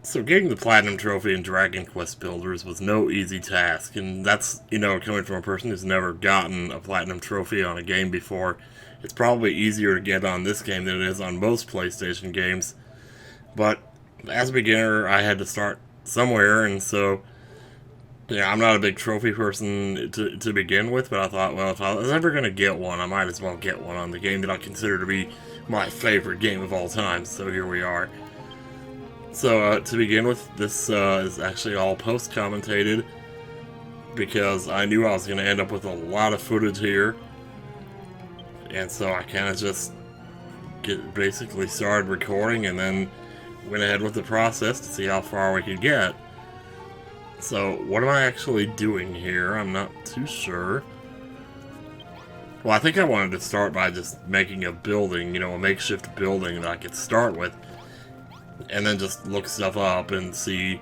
So getting the Platinum Trophy in Dragon Quest Builders was no easy task, and that's, coming from a person who's never gotten a Platinum Trophy on a game before, it's probably easier to get on this game than it is on most PlayStation games. But as a beginner, I had to start somewhere, and so, I'm not a big trophy person to begin with, but I thought, well, if I was ever going to get one, I might as well get one on the game that I consider to be my favorite game of all time, so here we are. So, to begin with, this is actually all post-commentated because I knew I was going to end up with a lot of footage here. And so I kind of just basically started recording and then went ahead with the process to see how far we could get. So, what am I actually doing here? I'm not too sure. Well, I think I wanted to start by just making a building, a makeshift building that I could start with. And then just look stuff up and see.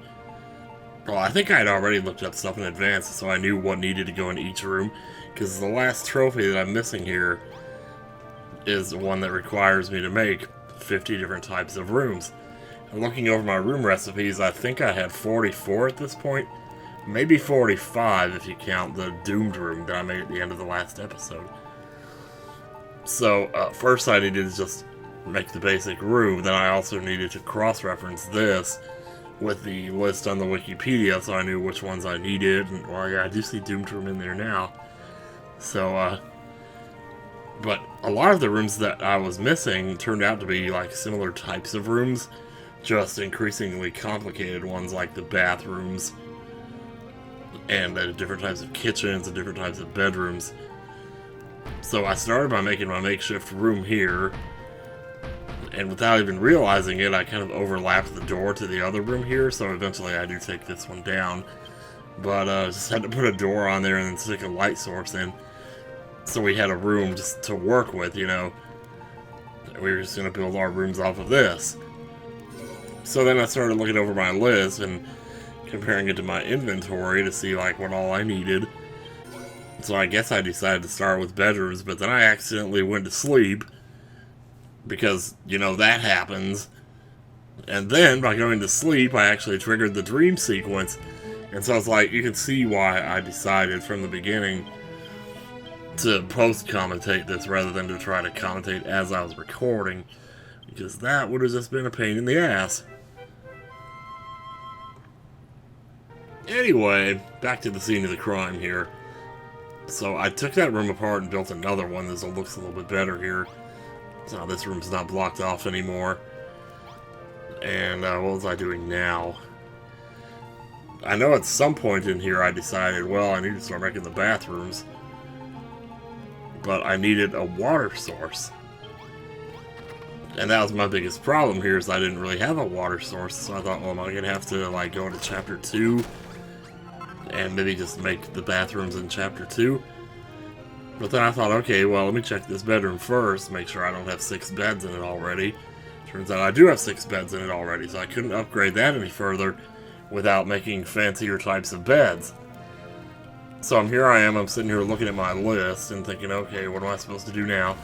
Well, I think I had already looked up stuff in advance, so I knew what needed to go in each room. Because the last trophy that I'm missing here is one that requires me to make 50 different types of rooms. And looking over my room recipes, I think I had 44 at this point. Maybe 45 if you count the doomed room that I made at the end of the last episode. So, first I needed to just make the basic room, then I also needed to cross-reference this with the list on the Wikipedia so I knew which ones I needed, and well, yeah, I do see Doomed Room in there now. So, but a lot of the rooms that I was missing turned out to be like similar types of rooms, just increasingly complicated ones like the bathrooms, and different types of kitchens and different types of bedrooms. So I started by making my makeshift room here, and without even realizing it, I kind of overlapped the door to the other room here, so eventually I do take this one down. But just had to put a door on there and then stick a light source in. So we had a room just to work with, We were just going to build our rooms off of this. So then I started looking over my list and comparing it to my inventory to see like what all I needed. So I guess I decided to start with bedrooms, but then I accidentally went to sleep. Because, that happens. And then, by going to sleep, I actually triggered the dream sequence. And so it's like, you can see why I decided from the beginning to post-commentate this rather than to try to commentate as I was recording. Because that would have just been a pain in the ass. Anyway, back to the scene of the crime here. So I took that room apart and built another one that looks a little bit better here. So this room's not blocked off anymore. And what was I doing now? I know at some point in here I decided, well, I need to start making the bathrooms. But I needed a water source. And that was my biggest problem here, is I didn't really have a water source. So I thought, well, am I going to have to go into chapter 2 and maybe just make the bathrooms in chapter 2? But then I thought, okay, well, let me check this bedroom first, make sure I don't have 6 beds in it already. Turns out I do have 6 beds in it already, so I couldn't upgrade that any further without making fancier types of beds. So here I am, I'm sitting here looking at my list and thinking, okay, what am I supposed to do now?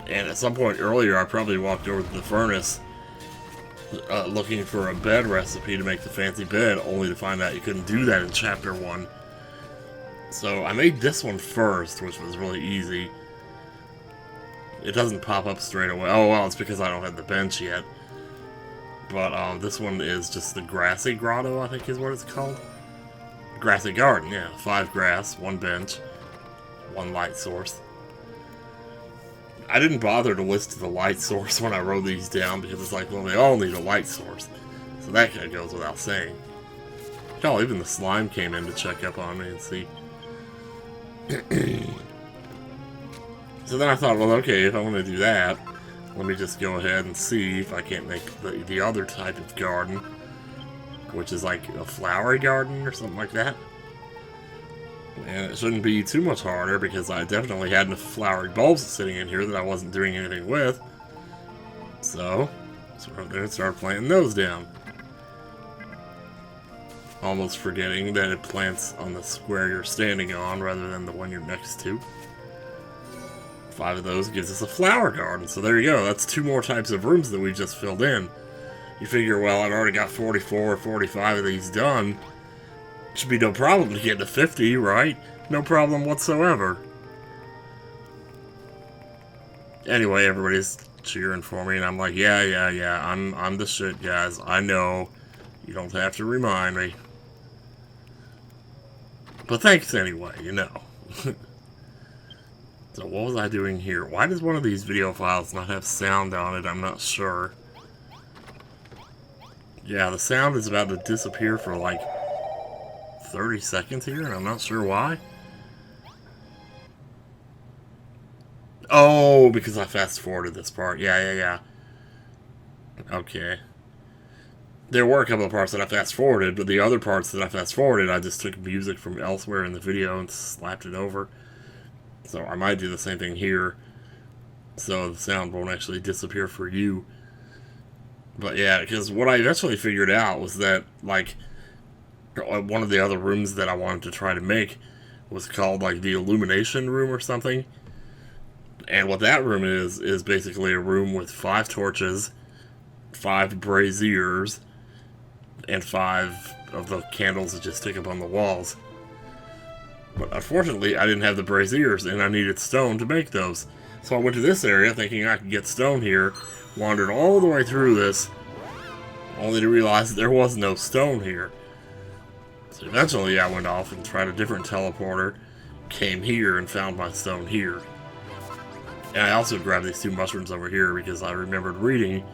And at some point earlier, I probably walked over to the furnace looking for a bed recipe to make the fancy bed, only to find out you couldn't do that in chapter 1. So I made this one first, which was really easy. It doesn't pop up straight away. Oh, well, it's because I don't have the bench yet. But this one is just the Grassy Grotto, I think is what it's called. Grassy Garden, yeah. 5 grass, 1 bench, 1 light source. I didn't bother to list the light source when I wrote these down because it's like, well, they all need a light source. So that kind of goes without saying. Hell, even the slime came in to check up on me and see. So then I thought, well, okay, if I want to do that, let me just go ahead and see if I can't make the other type of garden, which is like a flowery garden or something like that. And it shouldn't be too much harder because I definitely had enough flowery bulbs sitting in here that I wasn't doing anything with. So I'm going to start planting those down. Almost forgetting that it plants on the square you're standing on rather than the one you're next to. 5 of those gives us a flower garden. So there you go. That's 2 more types of rooms that we just filled in. You figure, well, I've already got 44 or 45 of these done. Should be no problem to get to 50, right? No problem whatsoever. Anyway, everybody's cheering for me, and I'm like, yeah, I'm the shit, guys. I know. You don't have to remind me. But thanks anyway, you know. So what was I doing here? Why does one of these video files not have sound on it? I'm not sure. Yeah, the sound is about to disappear for like 30 seconds here, and I'm not sure why. Oh, because I fast-forwarded this part. Yeah. Okay. There were a couple of parts that I fast-forwarded, but the other parts that I fast-forwarded, I just took music from elsewhere in the video and slapped it over. So I might do the same thing here, so the sound won't actually disappear for you. But yeah, because what I eventually figured out was that, like, one of the other rooms that I wanted to try to make was called, like, the illumination room or something. And what that room is basically a room with 5 torches, 5 braziers, and 5 of the candles that just stick up on the walls. But unfortunately, I didn't have the braziers, and I needed stone to make those. So I went to this area thinking I could get stone here, wandered all the way through this, only to realize that there was no stone here. So eventually I went off and tried a different teleporter, came here, and found my stone here. And I also grabbed these 2 mushrooms over here because I remembered reading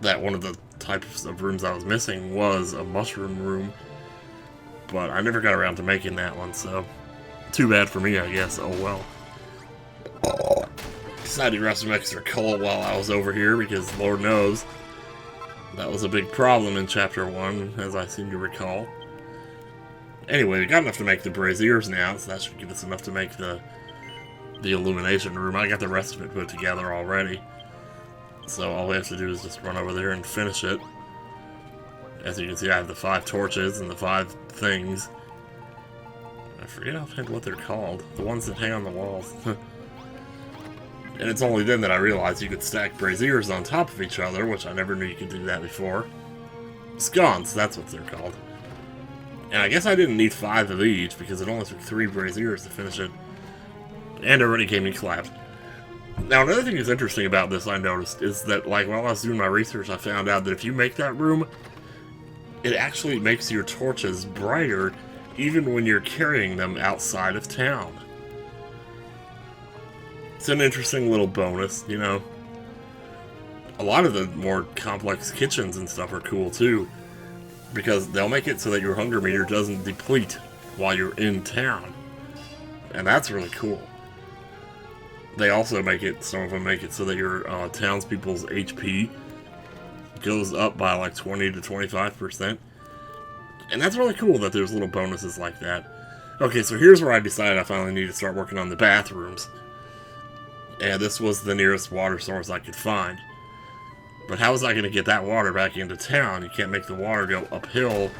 that one of the types of rooms I was missing was a mushroom room. But I never got around to making that one, so too bad for me, I guess. Oh well. Decided to grab some extra coal while I was over here because Lord knows that was a big problem in Chapter 1, as I seem to recall. Anyway, we got enough to make the braziers now, so that should give us enough to make the illumination room. I got the rest of it put together already. So all we have to do is just run over there and finish it. As you can see, I have the 5 torches and the 5 things. I forget offhand what they're called. The ones that hang on the walls. And it's only then that I realized you could stack braziers on top of each other, which I never knew you could do that before. Scones, that's what they're called. And I guess I didn't need 5 of each, because it only took 3 braziers to finish it. And it already came in clapped. Now, another thing that's interesting about this I noticed is that, like, while I was doing my research, I found out that if you make that room, it actually makes your torches brighter even when you're carrying them outside of town. It's an interesting little bonus, you know. A lot of the more complex kitchens and stuff are cool too, because they'll make it so that your hunger meter doesn't deplete while you're in town. And that's really cool. They also make it, some of them make it so that your townspeople's HP goes up by like 20 to 25%. And that's really cool that there's little bonuses like that. Okay, so here's where I decided I finally need to start working on the bathrooms. And this was the nearest water source I could find. But how was I going to get that water back into town? You can't make the water go uphill.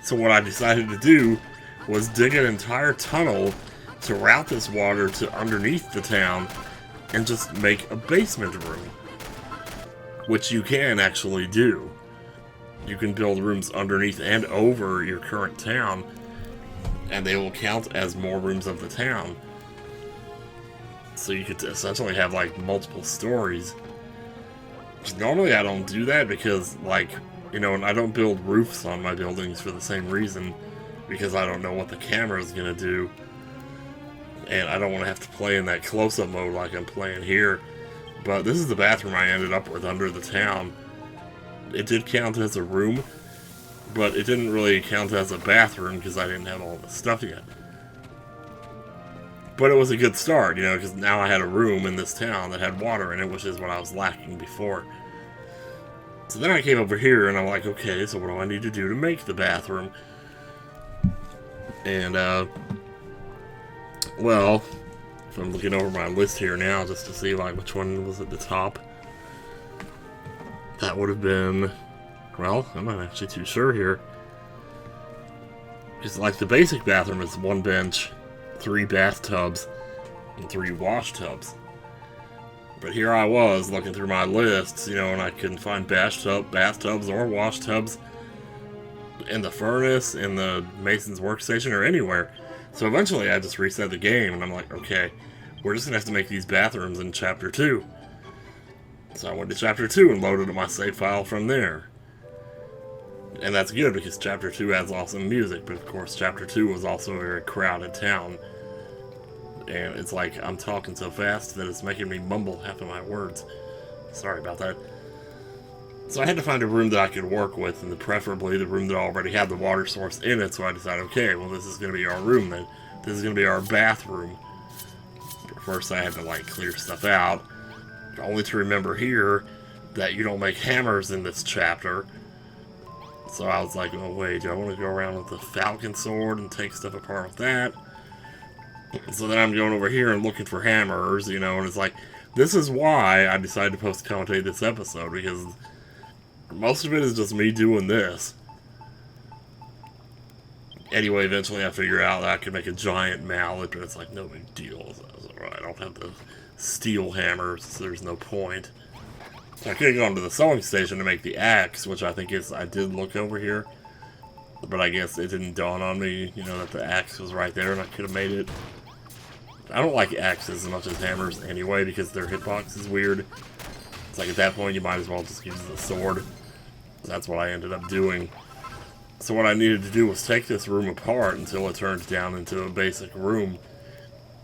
So what I decided to do was dig an entire tunnel to route this water to underneath the town and just make a basement room. Which you can actually do. You can build rooms underneath and over your current town, and they will count as more rooms of the town. So you could essentially have like multiple stories. Normally I don't do that because, like, you know, and I don't build roofs on my buildings for the same reason, because I don't know what the camera is going to do. And I don't want to have to play in that close-up mode like I'm playing here. But this is the bathroom I ended up with under the town. It did count as a room, but it didn't really count as a bathroom because I didn't have all the stuff yet. But it was a good start, you know, because now I had a room in this town that had water in it, which is what I was lacking before. So then I came over here and I'm like, okay, so what do I need to do to make the bathroom? And, well, if I'm looking over my list here now just to see, like, which one was at the top. That would have been, well, I'm not actually too sure here. Because, like, the basic bathroom is 1 bench, 3 bathtubs, and 3 wash tubs. But here I was looking through my lists, and I couldn't find bathtubs or wash tubs in the furnace, in the Mason's workstation, or anywhere. So eventually I just reset the game, and I'm like, okay, we're just going to have to make these bathrooms in Chapter 2. So I went to Chapter 2 and loaded up my save file from there. And that's good, because Chapter 2 has awesome music, but of course Chapter 2 was also a very crowded town. And it's like I'm talking so fast that it's making me mumble half of my words. Sorry about that. So I had to find a room that I could work with, and preferably the room that already had the water source in it, so I decided, okay, well, this is going to be our room then. This is going to be our bathroom. But first I had to, clear stuff out, only to remember here that you don't make hammers in this chapter. So I was like, oh wait, do I want to go around with the falcon sword and take stuff apart with that? So then I'm going over here and looking for hammers, and it's like, this is why I decided to post-commentate this episode, because most of it is just me doing this. Anyway, eventually I figure out that I can make a giant mallet, but it's like, no big deal. I don't have the steel hammers, so there's no point. So I could have gone to the sewing station to make the axe, which I did look over here. But I guess it didn't dawn on me, that the axe was right there and I could have made it. I don't like axes as much as hammers anyway, because their hitbox is weird. It's like, at that point you might as well just use the sword. That's what I ended up doing. So what I needed to do was take this room apart until it turned down into a basic room.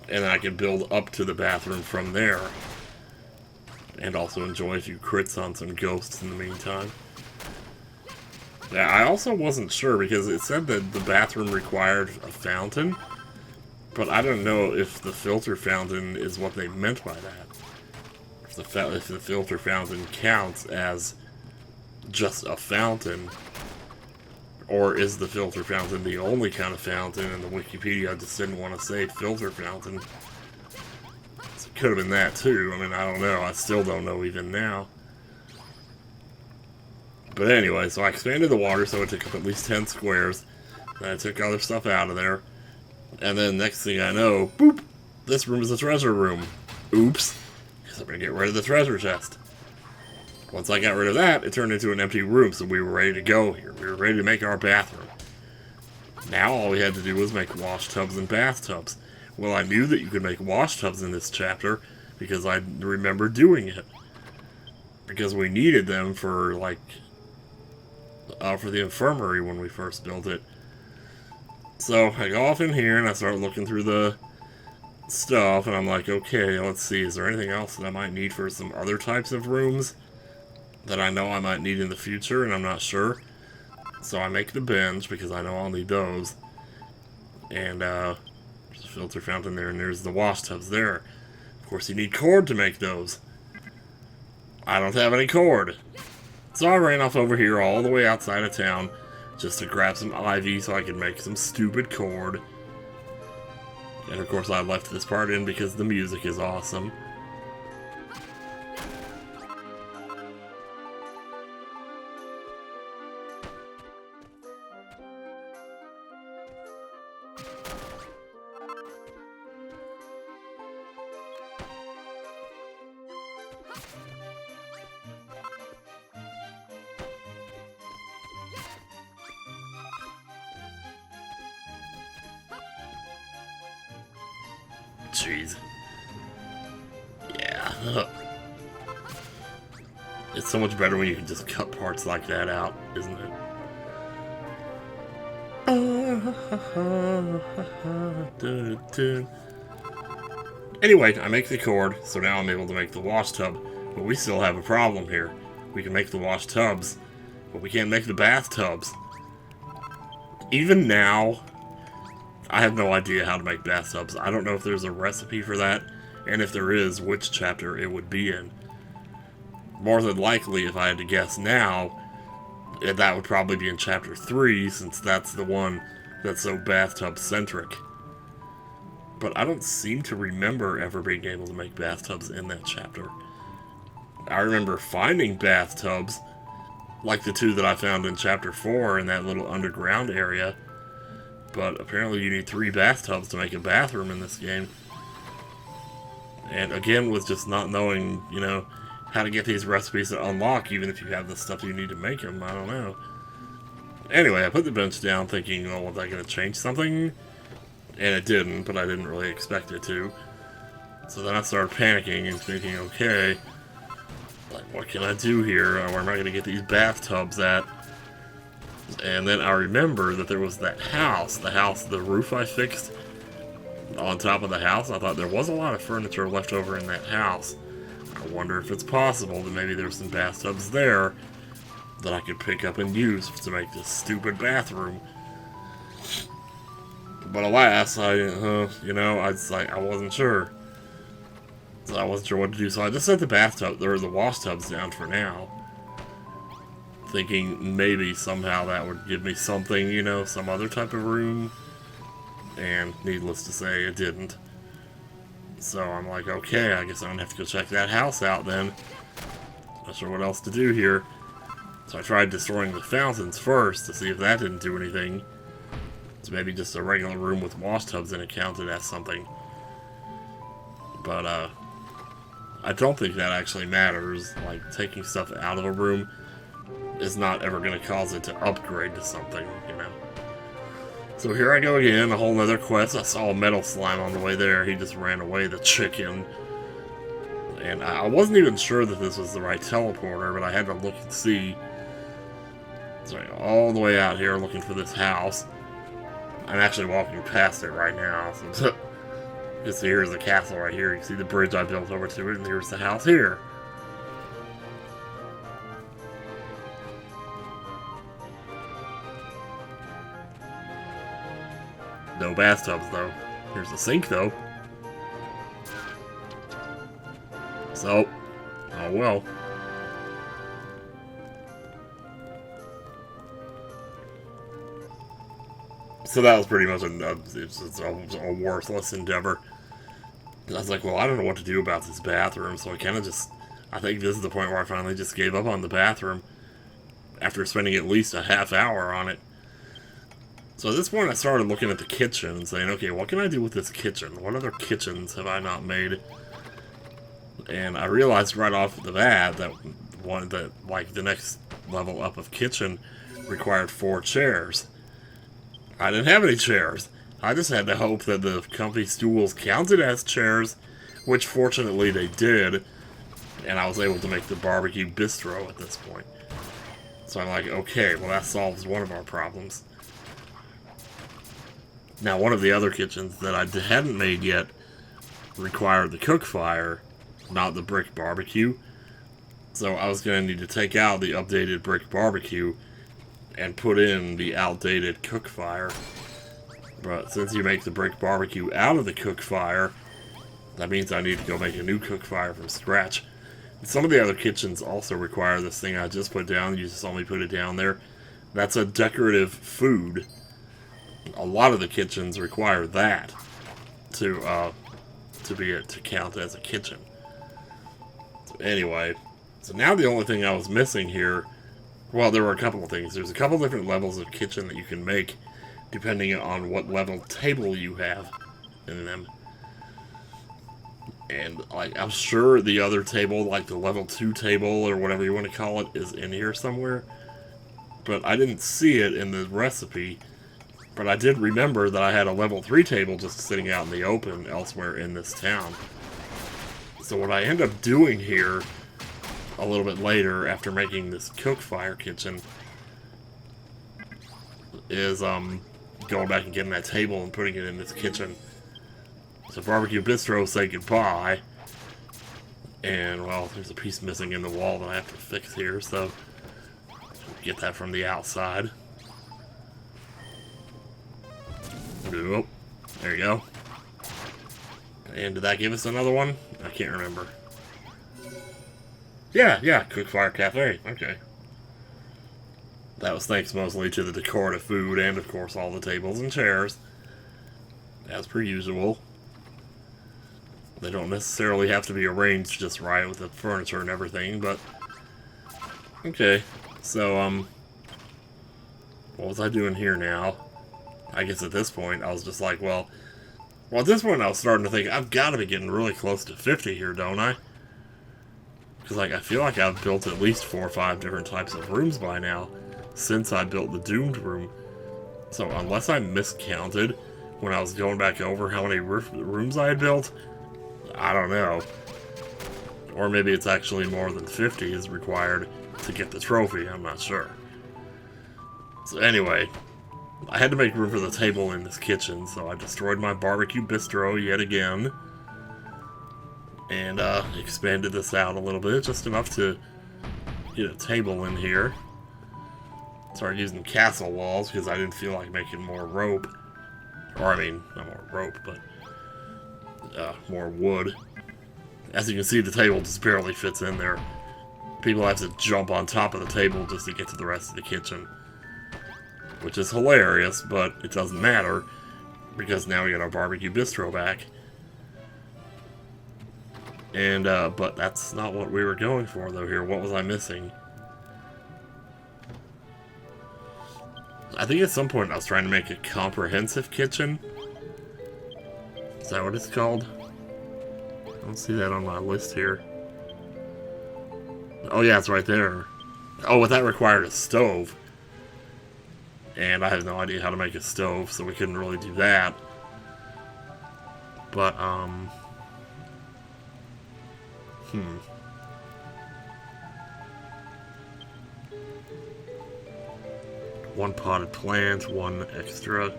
And then I could build up to the bathroom from there. And also enjoy a few crits on some ghosts in the meantime. Yeah, I also wasn't sure, because it said that the bathroom required a fountain, but I don't know if the filter fountain is what they meant by that. If the filter fountain counts as just a fountain, or is the filter fountain the only kind of fountain, and the Wikipedia just didn't want to say filter fountain. So it could have been that too. I mean, I don't know. I still don't know even now. But anyway, so I expanded the water so it took up at least 10 squares. Then I took other stuff out of there. And then next thing I know, boop! This room is a treasure room. Oops. Because I'm going to get rid of the treasure chest. Once I got rid of that, it turned into an empty room, so we were ready to go here. We were ready to make our bathroom. Now all we had to do was make wash tubs and bathtubs. Well, I knew that you could make wash tubs in this chapter, because I remember doing it. Because we needed them for, for the infirmary when we first built it. So I go off in here and I start looking through the stuff, and I'm like, okay, let's see, is there anything else that I might need for some other types of rooms that I know I might need in the future, and I'm not sure. So I make the bench, because I know I'll need those. And there's a filter fountain there, and there's the wash tubs there. Of course, you need cord to make those. I don't have any cord. So I ran off over here all the way outside of town just to grab some ivy so I could make some stupid cord. And of course I left this part in because the music is awesome. Jeez. Yeah. It's so much better when you can just cut parts like that out, isn't it? Anyway, I make the cord, so now I'm able to make the wash tub. But we still have a problem here. We can make the wash tubs, but we can't make the bathtubs. Even now, I have no idea how to make bathtubs. I don't know if there's a recipe for that, and if there is, which chapter it would be in. More than likely, if I had to guess now, that would probably be in Chapter 3, since that's the one that's so bathtub-centric. But I don't seem to remember ever being able to make bathtubs in that chapter. I remember finding bathtubs, like the two that I found in Chapter 4 in that little underground area. But apparently you need 3 bathtubs to make a bathroom in this game. And again, with just not knowing, you know, how to get these recipes to unlock, even if you have the stuff you need to make them, I don't know. Anyway, I put the bench down thinking, oh, was I going to change something? And it didn't, but I didn't really expect it to. So then I started panicking and thinking, okay, like, what can I do here? Where am I going to get these bathtubs at? And then I remember that there was that house, the roof I fixed on top of the house. I thought there was a lot of furniture left over in that house. I wonder if it's possible that maybe there's some bathtubs there that I could pick up and use to make this stupid bathroom. But alas, I wasn't sure. So I wasn't sure what to do, so I just set the bathtub, or the wash tubs down for now. Thinking maybe somehow that would give me something, you know, some other type of room. And needless to say, it didn't. So I'm like, okay, I guess I'm gonna have to go check that house out then. Not sure what else to do here. So I tried destroying the fountains first to see if that didn't do anything. So maybe just a regular room with wash tubs in it counted as something. But, I don't think that actually matters. Like, taking stuff out of a room is not ever going to cause it to upgrade to something, you know. So here I go again, a whole nother quest. I saw a metal slime on the way there. He just ran away, the chicken. And I wasn't even sure that this was the right teleporter, but I had to look and see. So all the way out here looking for this house. I'm actually walking past it right now. So just here's the castle right here. You can see the bridge I built over to it, and here's the house here. No bathtubs, though. Here's the sink, though. So, oh well. So that was pretty much a worthless endeavor. I was like, well, I don't know what to do about this bathroom, so I kind of just, I think this is the point where I finally just gave up on the bathroom after spending at least a half hour on it. So at this point, I started looking at the kitchen and saying, okay, what can I do with this kitchen? What other kitchens have I not made? And I realized right off the bat that the next level up of kitchen required 4 chairs. I didn't have any chairs. I just had to hope that the comfy stools counted as chairs, which fortunately they did, and I was able to make the barbecue bistro at this point. So I'm like, okay, well that solves one of our problems. Now one of the other kitchens that I hadn't made yet required the cook fire, not the brick barbecue. So I was going to need to take out the updated brick barbecue and put in the outdated cook fire. But since you make the brick barbecue out of the cook fire, that means I need to go make a new cook fire from scratch. And some of the other kitchens also require this thing I just put down. You just only put it down there. That's a decorative food. A lot of the kitchens require that to count as a kitchen. So anyway, so now the only thing I was missing here, well, there were a couple of things. There's a couple different levels of kitchen that you can make depending on what level table you have in them. And like, I'm sure the other table, like the level 2 table or whatever you want to call it, is in here somewhere. But I didn't see it in the recipe. But I did remember that I had a level 3 table just sitting out in the open elsewhere in this town. So what I end up doing here a little bit later, after making this cook fire kitchen, is going back and getting that table and putting it in this kitchen. So barbecue bistro, say goodbye. And well, there's a piece missing in the wall that I have to fix here, so get that from the outside. Oh, there you go. And did that give us another one? I can't remember. Yeah, Cook Fire Cafe. Okay. That was thanks mostly to the decor of food and, of course, all the tables and chairs. As per usual. They don't necessarily have to be arranged just right with the furniture and everything, but... Okay, so, what was I doing here now? I guess at this point, I was just like, well, Well, at this point, I was starting to think, I've got to be getting really close to 50 here, don't I? Because, like, I feel like I've built at least 4 or 5 different types of rooms by now, since I built the Doomed room. So, unless I miscounted when I was going back over how many rooms I had built, I don't know. Or maybe it's actually more than 50 is required to get the trophy, I'm not sure. So anyway, I had to make room for the table in this kitchen, so I destroyed my barbecue bistro yet again. And expanded this out a little bit, just enough to get a table in here. Started using castle walls because I didn't feel like making more rope. Or I mean, not more rope, but more wood. As you can see, the table just barely fits in there. People have to jump on top of the table just to get to the rest of the kitchen. Which is hilarious, but it doesn't matter, because now we got our barbecue bistro back. And, but that's not what we were going for, though, here. What was I missing? I think at some point I was trying to make a comprehensive kitchen. Is that what it's called? I don't see that on my list here. Oh yeah, it's right there. Oh, but that required a stove. And I have no idea how to make a stove, so we couldn't really do that. But, one potted plant, one extra.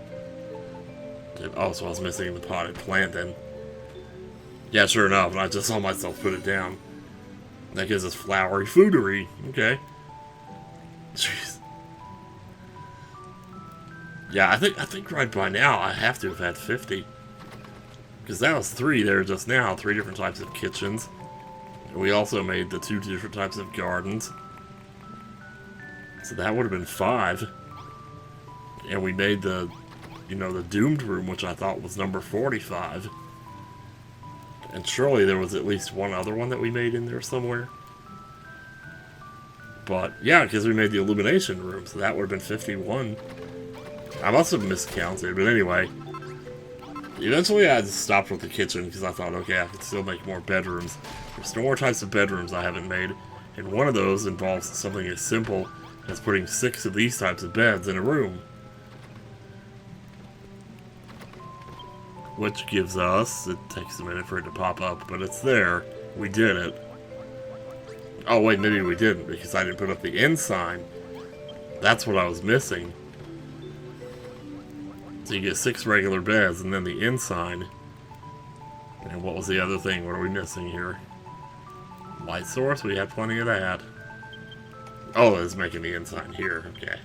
Also, I was missing the potted plant then. Yeah, sure enough, and I just saw myself put it down. That gives us flowery foodery. Okay. Jeez. Yeah, I think right by now I have to have had 50. Because that was 3 there just now, 3 different types of kitchens. And we also made the 2 different types of gardens. So that would have been 5. And we made the, you know, the Doomed room, which I thought was number 45. And surely there was at least one other one that we made in there somewhere. But, yeah, because we made the illumination room, so that would have been 51. I must have miscounted, but anyway. Eventually I just stopped with the kitchen, because I thought, okay, I could still make more bedrooms. There's still more types of bedrooms I haven't made, and one of those involves something as simple as putting 6 of these types of beds in a room. Which gives us, it takes a minute for it to pop up, but it's there. We did it. Oh wait, maybe we didn't, because I didn't put up the end sign. That's what I was missing. So you get 6 regular beds, and then the end sign. And what was the other thing? What are we missing here? Light source? We had plenty of that. Oh, it's making the end sign here. Okay.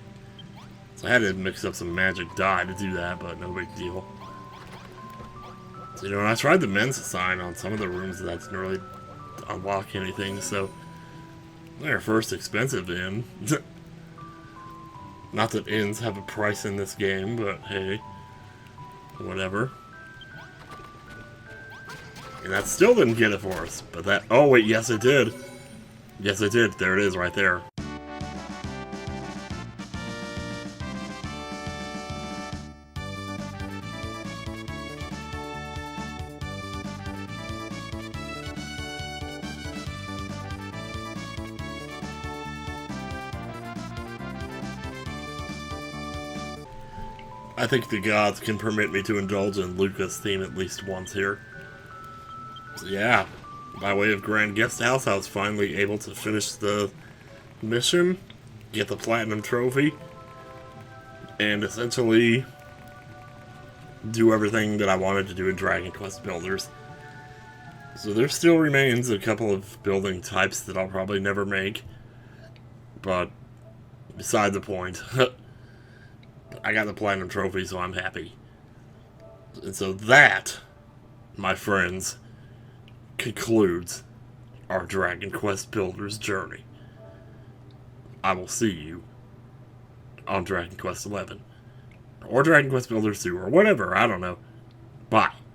So I had to mix up some magic dye to do that, but no big deal. So, you know, when I tried the men's sign on some of the rooms, that didn't really unlock anything, so they're first expensive inn. Not that inns have a price in this game, but hey, whatever. And that still didn't get it for us, but that, oh wait, yes it did. Yes it did, there it is right there. I think the gods can permit me to indulge in Luca's theme at least once here. So yeah, by way of Grand Guest House, I was finally able to finish the mission, get the Platinum Trophy, and essentially do everything that I wanted to do in Dragon Quest Builders. So there still remains a couple of building types that I'll probably never make, but beside the point. I got the Platinum Trophy, so I'm happy. And so that, my friends, concludes our Dragon Quest Builders journey. I will see you on Dragon Quest XI. Or Dragon Quest Builders 2, or whatever, I don't know. Bye.